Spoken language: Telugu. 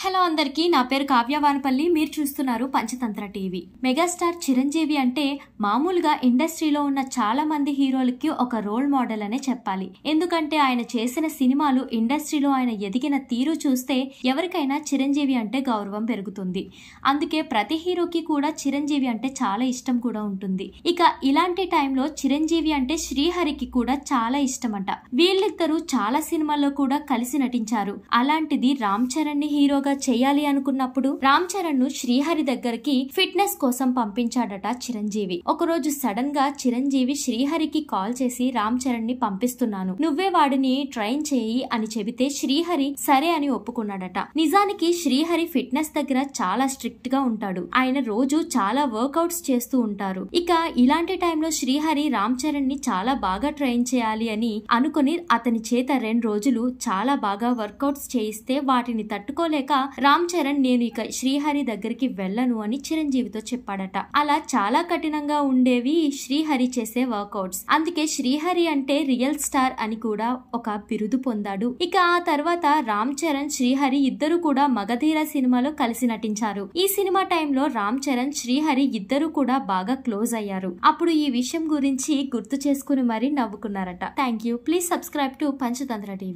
హలో అందరికీ, నా పేరు కావ్య వానపల్లి. మీరు చూస్తున్నారు పంచతంత్ర టీవీ. మెగాస్టార్ చిరంజీవి అంటే మామూలుగా ఇండస్ట్రీలో ఉన్న చాలా మంది హీరోలకి ఒక రోల్ మోడల్ అనే చెప్పాలి. ఎందుకంటే ఆయన చేసిన సినిమాలు, ఇండస్ట్రీలో ఆయన ఎదిగిన తీరు చూస్తే ఎవరికైనా చిరంజీవి అంటే గౌరవం పెరుగుతుంది. అందుకే ప్రతి హీరోకి కూడా చిరంజీవి అంటే చాలా ఇష్టం కూడా ఉంటుంది. ఇక ఇలాంటి టైంలో చిరంజీవి అంటే శ్రీహరికి కూడా చాలా ఇష్టమట. వీళ్ళిద్దరూ చాలా సినిమాల్లో కూడా కలిసి నటించారు. అలాంటిది రామ్ చరణ్ ని హీరోగా చేయాలి అనుకున్నప్పుడు రామ్ చరణ్ ను శ్రీహరి దగ్గరికి ఫిట్నెస్ కోసం పంపించాడట చిరంజీవి. ఒకరోజు సడన్ గా చిరంజీవి శ్రీహరికి కాల్ చేసి రామ్ చరణ్ ని పంపిస్తున్నాను, నువ్వే వాడిని ట్రైన్ చేయి అని చెబితే శ్రీహరి సరే అని ఒప్పుకున్నాడట. నిజానికి శ్రీహరి ఫిట్నెస్ దగ్గర చాలా స్ట్రిక్ట్ గా ఉంటాడు. ఆయన రోజు చాలా వర్కౌట్స్ చేస్తూ ఉంటారు. ఇక ఇలాంటి టైంలో శ్రీహరి రామ్ చరణ్ ని చాలా బాగా ట్రైన్ చేయాలి అని అనుకుని అతని చేత 2 రోజులు చాలా బాగా వర్కౌట్స్ చేయిస్తే వాటిని తట్టుకోలేక రామ్ చరణ్ నేను ఇక శ్రీహరి దగ్గరికి వెళ్ళను అని చిరంజీవితో చెప్పాడట. అలా చాలా కఠినంగా ఉండేవి శ్రీహరి చేసే వర్కౌట్స్. అందుకే శ్రీహరి అంటే రియల్ స్టార్ అని కూడా ఒక బిరుదు పొందాడు. ఇక ఆ తర్వాత రామ్ చరణ్, శ్రీహరి ఇద్దరు కూడా మగధీర సినిమాలో కలిసి నటించారు. ఈ సినిమా టైంలో రామ్ చరణ్, శ్రీహరి ఇద్దరు కూడా బాగా క్లోజ్ అయ్యారు. అప్పుడు ఈ విషయం గురించి గుర్తు చేసుకుని మరీ నవ్వుకున్నారట. Thank you. Please subscribe to Panchatantra TV.